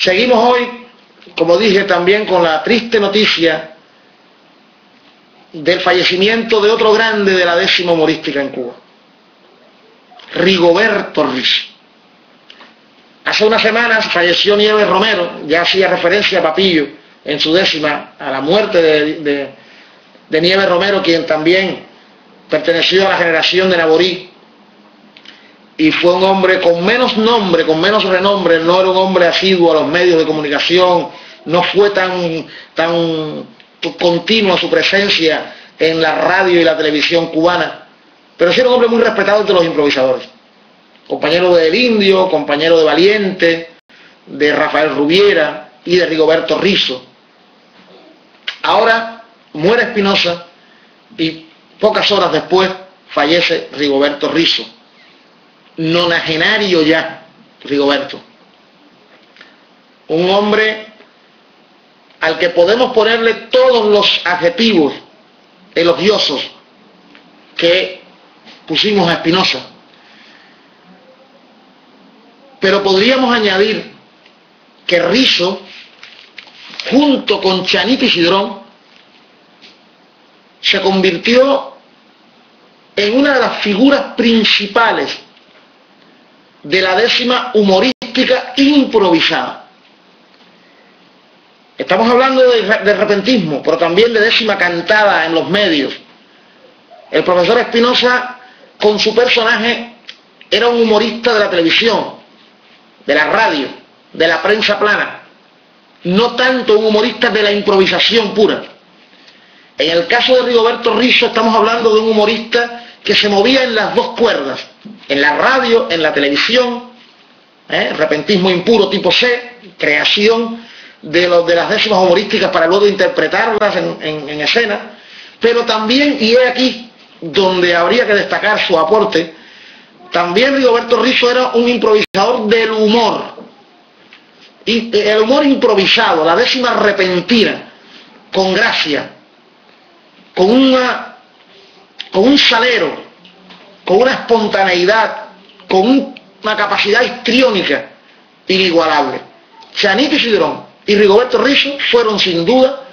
Seguimos hoy, como dije, también con la triste noticia del fallecimiento de otro grande de la décima humorística en Cuba, Rigoberto Risso. Hace unas semanas falleció Nieves Romero, ya hacía referencia a Papillo en su décima, a la muerte de Nieves Romero, quien también perteneció a la generación de Naborí, y fue un hombre con menos nombre, con menos renombre, no era un hombre asiduo a los medios de comunicación, no fue tan continua su presencia en la radio y la televisión cubana, pero sí era un hombre muy respetado entre los improvisadores. Compañero de El Indio, compañero de Valiente, de Rafael Rubiera y de Rigoberto Risso. Ahora muere Espinosa y pocas horas después fallece Rigoberto Risso. Nonagenario ya, Rigoberto. Un hombre al que podemos ponerle todos los adjetivos elogiosos que pusimos a Espinosa. Pero podríamos añadir que Risso, junto con Chanito y Cidrón, se convirtió en una de las figuras principales de la décima humorística improvisada. Estamos hablando de repentismo, pero también de décima cantada en los medios. El profesor Espinosa, con su personaje, era un humorista de la televisión, de la radio, de la prensa plana, no tanto un humorista de la improvisación pura. En el caso de Rigoberto Risso estamos hablando de un humorista que se movía en las dos cuerdas, en la radio, en la televisión, repentismo impuro tipo C, creación de las décimas humorísticas para luego interpretarlas en escena, pero también, y es aquí donde habría que destacar su aporte, también Rigoberto Risso era un improvisador del humor, y el humor improvisado, la décima repentina, con gracia, con un salero, con una espontaneidad, con una capacidad histriónica inigualable. Chanito y Cidrón y Rigoberto Risso fueron sin duda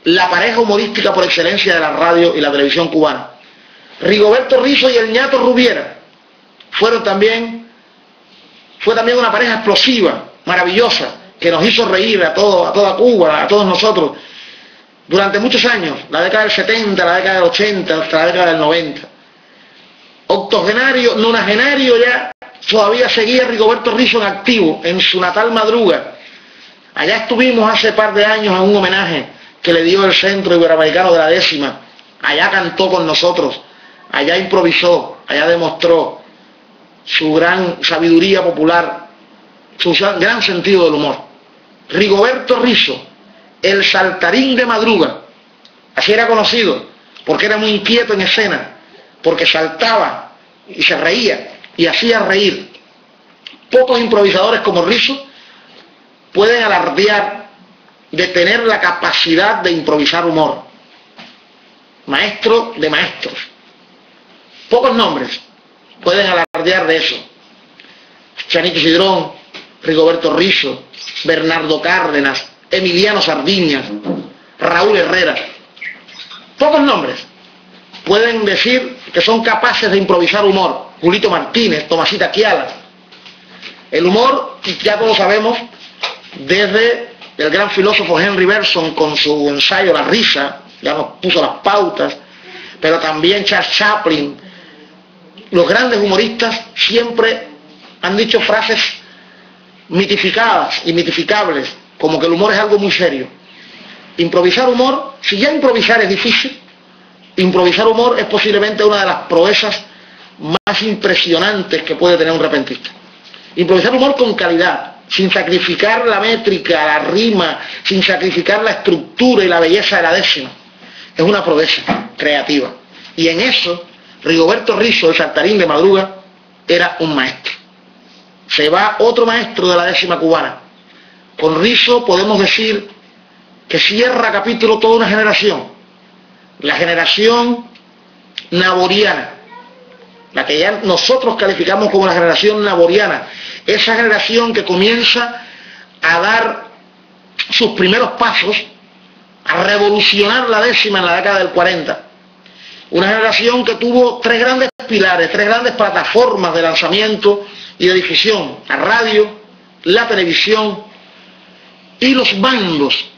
la pareja humorística por excelencia de la radio y la televisión cubana. Rigoberto Risso y el ñato Rubiera fue también una pareja explosiva, maravillosa, que nos hizo reír a toda Cuba, a todos nosotros, durante muchos años, la década del 70, la década del 80, hasta la década del 90. Octogenario, nonagenario ya, todavía seguía Rigoberto Risso en activo, en su natal Madruga. Allá estuvimos hace par de años en un homenaje que le dio el Centro Iberoamericano de la Décima. Allá cantó con nosotros, allá improvisó, allá demostró su gran sabiduría popular, su gran sentido del humor. Rigoberto Risso, el saltarín de Madruga, así era conocido, porque era muy inquieto en escena, porque saltaba y se reía y hacía reír. Pocos improvisadores como Risso pueden alardear de tener la capacidad de improvisar humor. Maestro de maestros. Pocos nombres pueden alardear de eso. Chanito Cidrón, Rigoberto Risso, Bernardo Cárdenas, Emiliano Sardiñas, Raúl Herrera. Pocos nombres pueden decir que son capaces de improvisar humor. Julito Martínez, Tomasita Kiala. El humor, ya todos sabemos, desde el gran filósofo Henry Bergson con su ensayo La risa, ya nos puso las pautas, pero también Charles Chaplin. Los grandes humoristas siempre han dicho frases mitificadas y mitificables, como que el humor es algo muy serio. Improvisar humor, si ya improvisar es difícil, improvisar humor es posiblemente una de las proezas más impresionantes que puede tener un repentista. Improvisar humor con calidad, sin sacrificar la métrica, la rima, sin sacrificar la estructura y la belleza de la décima. Es una proeza creativa. Y en eso, Rigoberto Risso, el saltarín de Madruga, era un maestro. Se va otro maestro de la décima cubana. Con Risso podemos decir que cierra capítulo toda una generación. La generación naboriana, la que ya nosotros calificamos como la generación naboriana, esa generación que comienza a dar sus primeros pasos, a revolucionar la décima en la década del 40. Una generación que tuvo tres grandes pilares, tres grandes plataformas de lanzamiento y de difusión: la radio, la televisión y los bandos.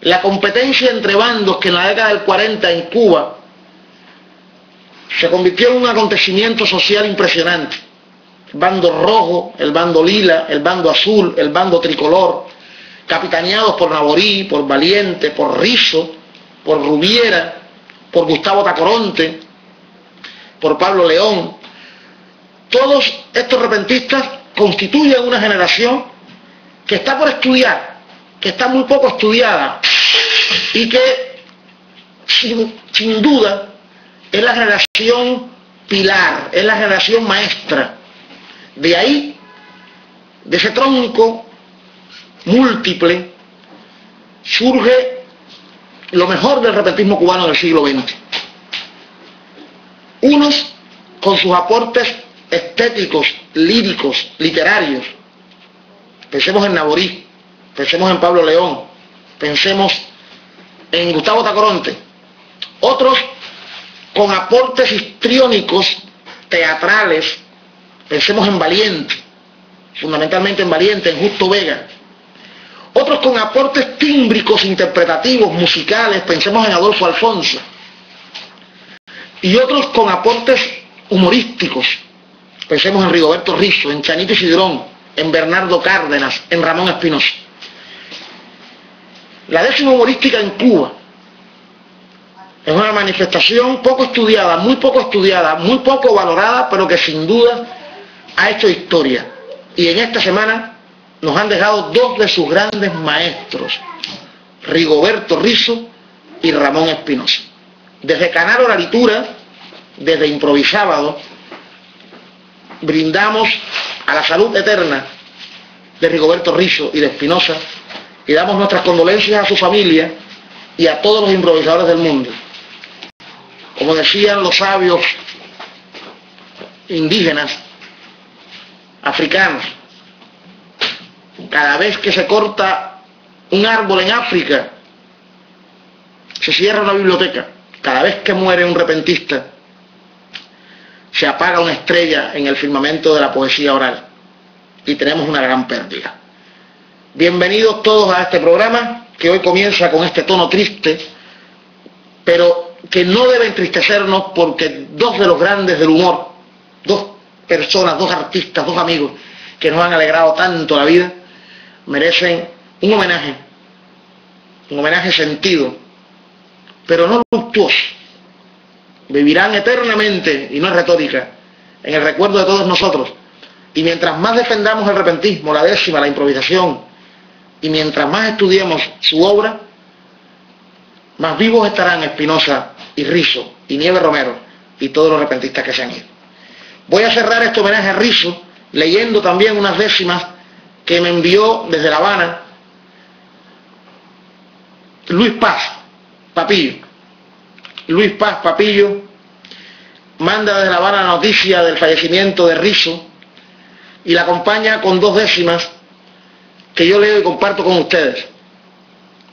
La competencia entre bandos, que en la década del 40 en Cuba se convirtió en un acontecimiento social impresionante. El bando rojo, el bando lila, el bando azul, el bando tricolor, capitaneados por Naborí, por Valiente, por Rizo, por Rubiera, por Gustavo Tacoronte, por Pablo León. Todos estos repentistas constituyen una generación que está por estudiar, que está muy poco estudiada y que sin duda es la generación pilar, es la generación maestra. De ahí, de ese tronco múltiple, surge lo mejor del repentismo cubano del siglo XX. Unos con sus aportes estéticos, líricos, literarios. Pensemos en Naborí, pensemos en Pablo León, pensemos en Gustavo Tacoronte. Otros con aportes histriónicos, teatrales. Pensemos en Valiente, fundamentalmente en Valiente, en Justo Vega. Otros con aportes tímbricos, interpretativos, musicales, pensemos en Adolfo Alfonso. Y otros con aportes humorísticos, pensemos en Rigoberto Rizo, en Chanito Cidrón, en Bernardo Cárdenas, en Ramón Espinosa. La décima humorística en Cuba es una manifestación poco estudiada, muy poco valorada, pero que sin duda ha hecho historia. Y en esta semana nos han dejado dos de sus grandes maestros, Rigoberto Rizo y Ramón Espinosa. Desde Canaro la Litura, desde Improvisábado, brindamos a la salud eterna de Rigoberto Rizo y de Espinosa y damos nuestras condolencias a su familia y a todos los improvisadores del mundo. Como decían los sabios indígenas, africanos, cada vez que se corta un árbol en África, se cierra una biblioteca. Cada vez que muere un repentista, se apaga una estrella en el firmamento de la poesía oral. Y tenemos una gran pérdida. Bienvenidos todos a este programa, que hoy comienza con este tono triste, pero que no debe entristecernos, porque dos de los grandes del humor, dos personas, dos artistas, dos amigos que nos han alegrado tanto la vida, merecen un homenaje sentido, pero no luctuoso. Vivirán eternamente, y no es retórica, en el recuerdo de todos nosotros. Y mientras más defendamos el repentismo, la décima, la improvisación, y mientras más estudiemos su obra, más vivos estarán Espinosa y Rizo y Nieves Romero y todos los repentistas que se han ido. Voy a cerrar este homenaje a Rizo leyendo también unas décimas que me envió desde La Habana Luis Paz Papillo. Luis Paz Papillo manda desde La Habana la noticia del fallecimiento de Rizo y la acompaña con dos décimas que yo leo y comparto con ustedes.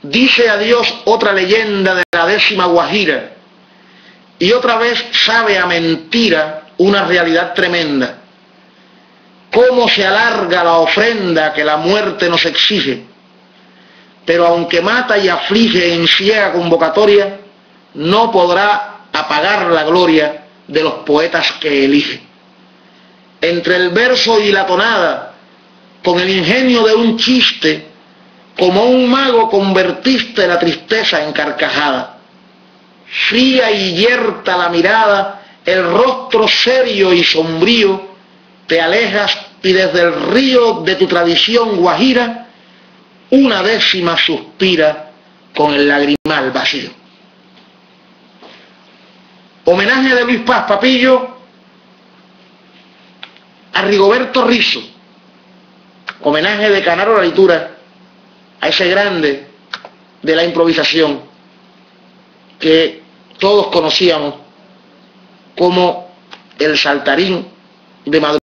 Dice adiós otra leyenda de la décima guajira, y otra vez sabe a mentira una realidad tremenda. Cómo se alarga la ofrenda que la muerte nos exige, pero aunque mata y aflige en ciega convocatoria, no podrá apagar la gloria de los poetas que elige. Entre el verso y la tonada, con el ingenio de un chiste, como un mago convertiste la tristeza en carcajada. Fría y yerta la mirada, el rostro serio y sombrío, te alejas y desde el río de tu tradición guajira, una décima suspira con el lagrimal vacío. Homenaje de Luis Paz Papillo a Rigoberto Rizo. Homenaje de Canaro la Litura a ese grande de la improvisación que todos conocíamos como el saltarín de Madrid.